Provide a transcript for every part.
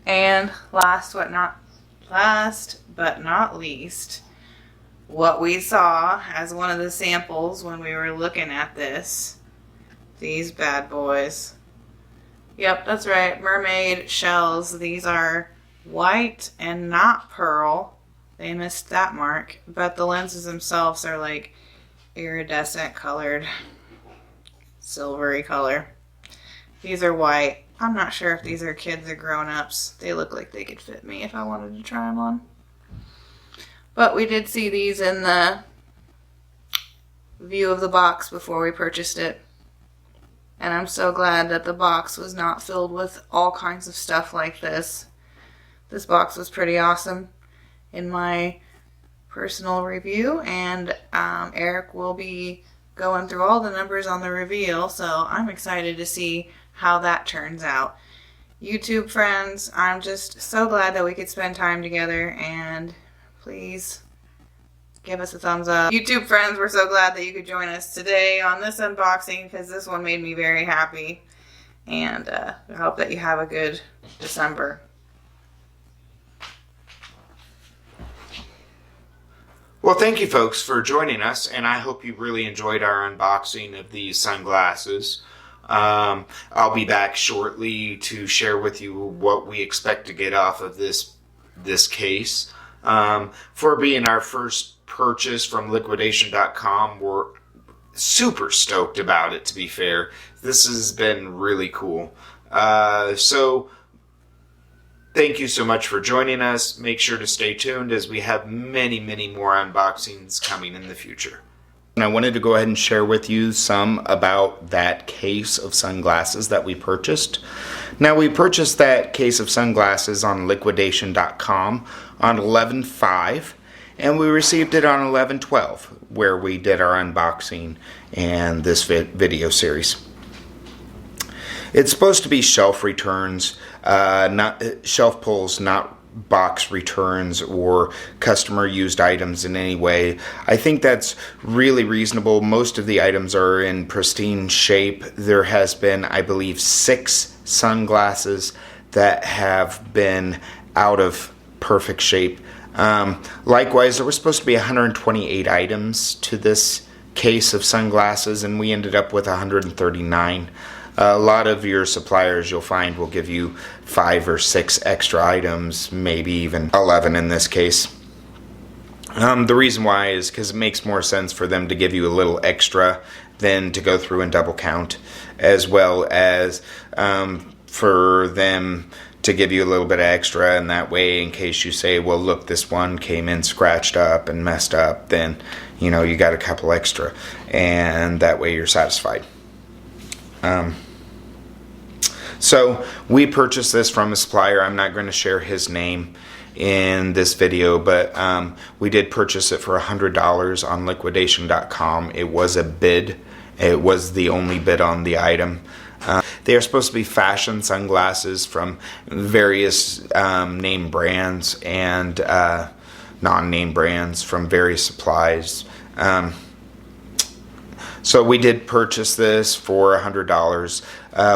And last but not least, what we saw as one of the samples when we were looking at this, these bad boys. Yep, that's right, mermaid shells. These are white and not pearl. They missed that mark, but the lenses themselves are like iridescent colored, silvery color. These are white. I'm not sure if these are kids or grown-ups. They look like they could fit me if I wanted to try them on. But we did see these in the view of the box before we purchased it. And I'm so glad that the box was not filled with all kinds of stuff like this. This box was pretty awesome in my personal review. And Eric will be going through all the numbers on the reveal. So I'm excited to see how that turns out. YouTube friends, I'm just so glad that we could spend time together, and please give us a thumbs up. YouTube friends, we're so glad that you could join us today on this unboxing, because this one made me very happy, and I hope that you have a good December. Well, thank you folks for joining us, and I hope you really enjoyed our unboxing of these sunglasses. I'll be back shortly to share with you what we expect to get off of this case. For being our first purchase from liquidation.com, we're super stoked about it, to be fair. This has been really cool. So thank you so much for joining us. Make sure to stay tuned as we have many, many more unboxings coming in the future. And I wanted to go ahead and share with you some about that case of sunglasses that we purchased. Now, we purchased that case of sunglasses on liquidation.com on 11/5, and we received it on 11/12, where we did our unboxing and this video series. It's supposed to be shelf returns, not shelf pulls, not box returns or customer used items in any way. I think that's really reasonable. Most of the items are in pristine shape. There has been, I believe, 6 sunglasses that have been out of perfect shape. Likewise, there was supposed to be 128 items to this case of sunglasses, and we ended up with 139. A lot of your suppliers, you'll find, will give you 5 or 6 extra items, maybe even 11 in this case. The reason why is because it makes more sense for them to give you a little extra than to go through and double count, as well as for them to give you a little bit of extra, and that way, in case you say, well, look, this one came in scratched up and messed up, then, you know, you got a couple extra, and that way you're satisfied. So we purchased this from a supplier. I'm not going to share his name in this video, but we did purchase it for $100 on liquidation.com. It was a bid. It was the only bid on the item. They are supposed to be fashion sunglasses from various name brands and non-name brands from various supplies. So we did purchase this for $100.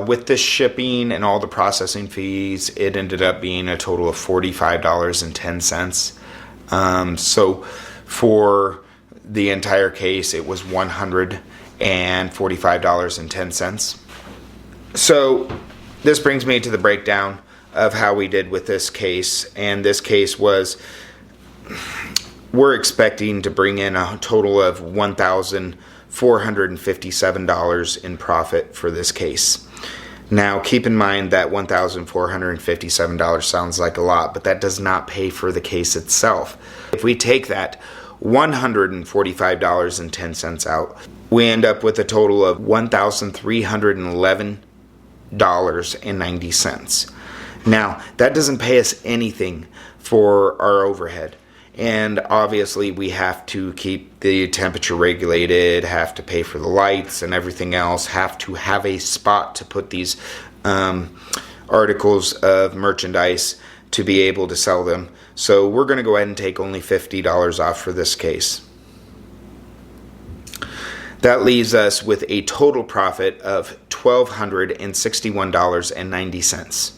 With the shipping and all the processing fees, it ended up being a total of $45.10. So for the entire case, it was $145.10. So this brings me to the breakdown of how we did with this case. And this case was, we're expecting to bring in a total of $1,457 in profit for this case. Now, keep in mind that $1,457 sounds like a lot, but that does not pay for the case itself. If we take that $145.10 out, we end up with a total of $1,311.90. Now, that doesn't pay us anything for our overhead. And obviously we have to keep the temperature regulated, have to pay for the lights and everything else, have to have a spot to put these articles of merchandise to be able to sell them. So we're going to go ahead and take only $50 off for this case. That leaves us with a total profit of $1,261.90.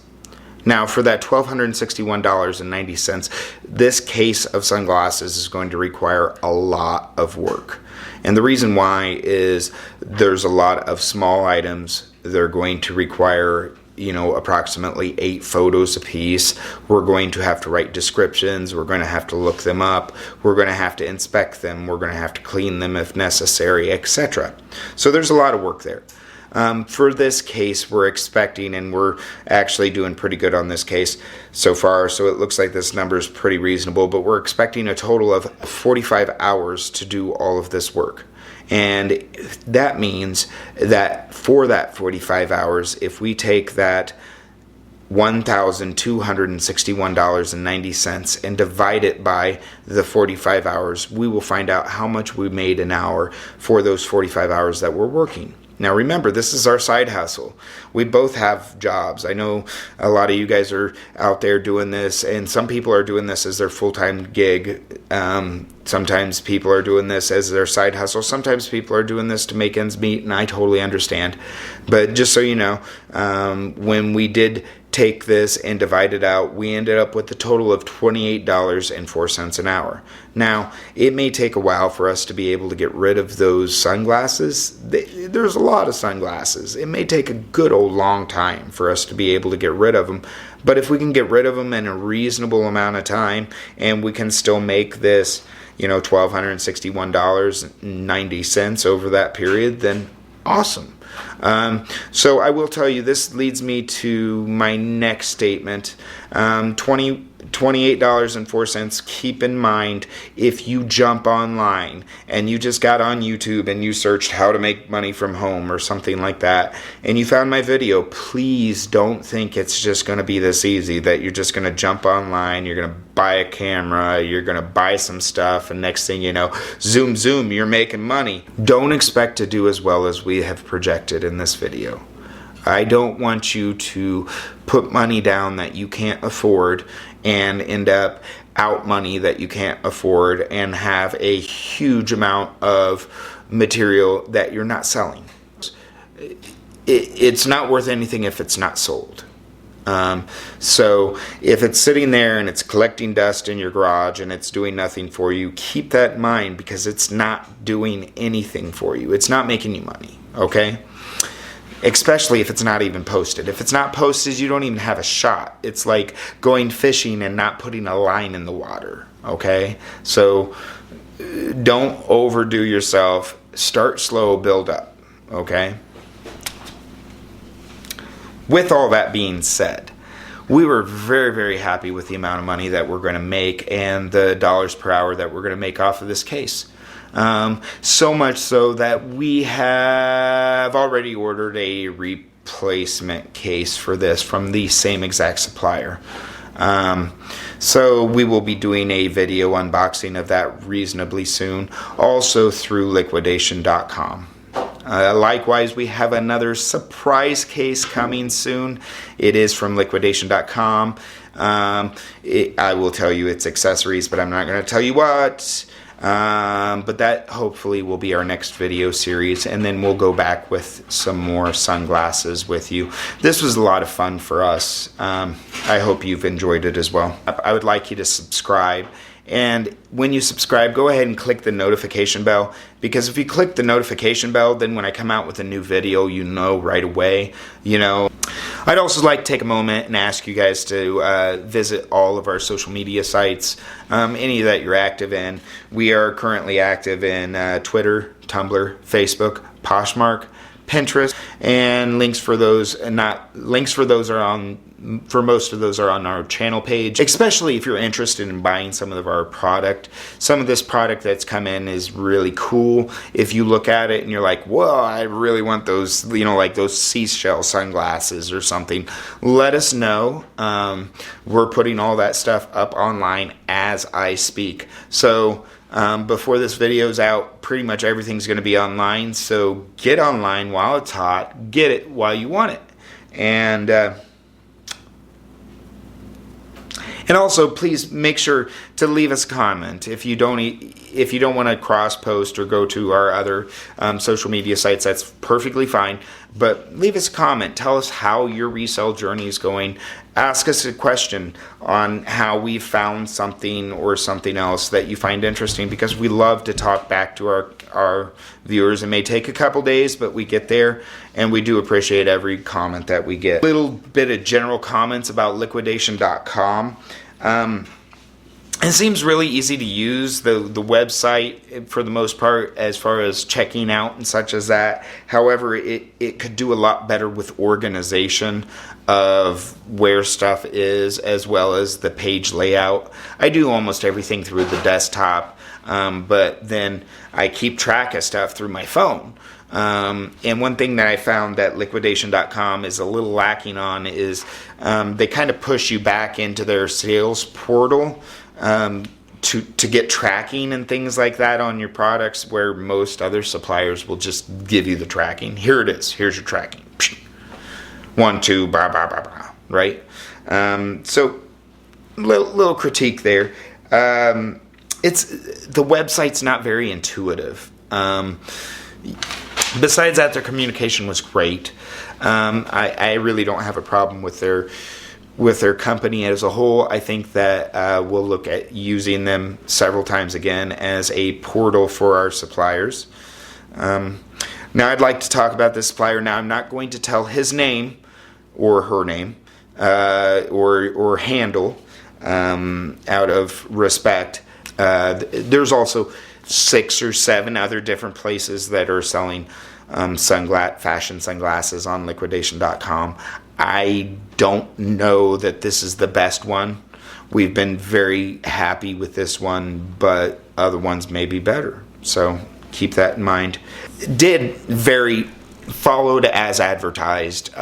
Now, for that $1,261.90, this case of sunglasses is going to require a lot of work. And the reason why is there's a lot of small items. They're going to require, approximately 8 photos a piece. We're going to have to write descriptions. We're going to have to look them up. We're going to have to inspect them. We're going to have to clean them if necessary, etc. So there's a lot of work there. For this case, we're expecting, and we're actually doing pretty good on this case so far, so it looks like this number is pretty reasonable, but we're expecting a total of 45 hours to do all of this work. And that means that for that 45 hours, if we take that $1,261.90 and divide it by the 45 hours, we will find out how much we made an hour for those 45 hours that we're working. Now remember, this is our side hustle. We both have jobs. I know a lot of you guys are out there doing this, and some people are doing this as their full-time gig. Sometimes people are doing this as their side hustle. Sometimes people are doing this to make ends meet, and I totally understand. But just so you know, when we did take this and divide it out, we ended up with a total of $28.04 an hour. Now, it may take a while for us to be able to get rid of those sunglasses. There's a lot of sunglasses. It may take a good old long time for us to be able to get rid of them. But if we can get rid of them in a reasonable amount of time, and we can still make this, $1,261.90 over that period, then awesome. So I will tell you, this leads me to my next statement. $28.04. Keep in mind, if you jump online and you just got on YouTube and you searched how to make money from home or something like that, and you found my video, please don't think it's just going to be this easy, that you're just going to jump online, you're going to buy a camera, you're going to buy some stuff, and next thing you know, zoom, you're making money. Don't expect to do as well as we have projected in this video. I don't want you to put money down that you can't afford and end up out money that you can't afford and have a huge amount of material that you're not selling. It's not worth anything if it's not sold. So if it's sitting there and it's collecting dust in your garage and it's doing nothing for you, keep that in mind, because it's not doing anything for you. It's not making you money, okay? Especially if it's not even posted. If it's not posted, you don't even have a shot. It's like going fishing and not putting a line in the water, okay? So don't overdo yourself. Start slow, build up, okay? With all that being said, we were very, very happy with the amount of money that we're going to make and the dollars per hour that we're going to make off of this case. So much so that we have already ordered a replacement case for this from the same exact supplier. So we will be doing a video unboxing of that reasonably soon, also through liquidation.com. Likewise, we have another surprise case coming soon. It is from liquidation.com. I will tell you it's accessories, but I'm not going to tell you what. But that hopefully will be our next video series, and then we'll go back with some more sunglasses with you. This was a lot of fun for us. I hope you've enjoyed it as well. I would like you to subscribe, and when you subscribe, go ahead and click the notification bell, because if you click the notification bell, then when I come out with a new video, you know right away. I'd also like to take a moment and ask you guys to visit all of our social media sites, any that you're active in. We are currently active in Twitter, Tumblr, Facebook, Poshmark, Pinterest, and most of those are on our channel page. Especially if you're interested in buying some of our product. Some of this product that's come in is really cool. If you look at it and you're like, whoa, I really want those, like those seashell sunglasses or something, let us know. We're putting all that stuff up online as I speak. So before this video's out, pretty much everything's going to be online. So get online while it's hot. Get it while you want it. And also, please make sure to leave us a comment. If you don't want to cross post or go to our other social media sites, that's perfectly fine. But leave us a comment. Tell us how your resale journey is going. ask us a question on how we found something or something else that you find interesting, because we love to talk back to our viewers. It may take a couple days, but we get there, and we do appreciate every comment that we get. A little bit of general comments about liquidation.com. It seems really easy to use, the website for the most part, as far as checking out and such as that. However, it could do a lot better with organization of where stuff is, as well as the page layout. I do almost everything through the desktop, but then I keep track of stuff through my phone. And one thing that I found that liquidation.com is a little lacking on is they kind of push you back into their sales portal to get tracking and things like that on your products, where most other suppliers will just give you the tracking. Here it is. Here's your tracking. 1, 2, blah, blah, blah, blah, right? So, little critique there. The website's not very intuitive. Besides that, their communication was great. I really don't have a problem with their company as a whole. I think that we'll look at using them several times again as a portal for our suppliers. Now I'd like to talk about this supplier. Now I'm not going to tell his name or her name or handle out of respect. There's also 6 or 7 other different places that are selling fashion sunglasses on liquidation.com. I don't know that this is the best one. We've been very happy with this one, but other ones may be better. So keep that in mind. Followed as advertised.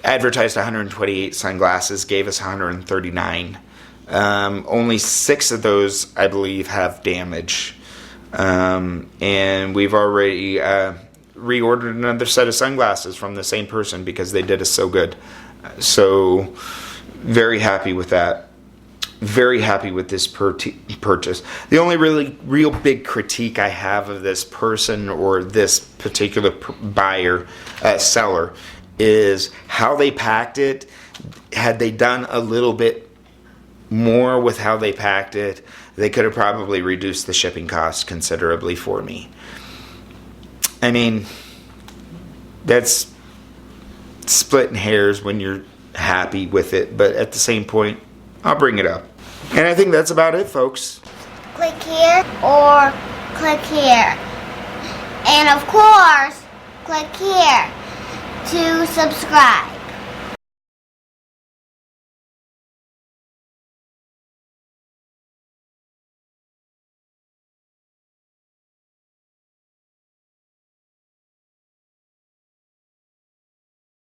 Advertised 128 sunglasses, gave us 139. Only 6 of those, I believe, have damage. And we've already reordered another set of sunglasses from the same person because they did us so good. So very happy with that. Very happy with this purchase. The only real big critique I have of this person or this particular seller is how they packed it. Had they done a little bit more with how they packed it, they could have probably reduced the shipping costs considerably for me. I mean, that's splitting hairs when you're happy with it, but at the same point, I'll bring it up. And I think that's about it, folks. Click here or click here. And of course, click here to subscribe.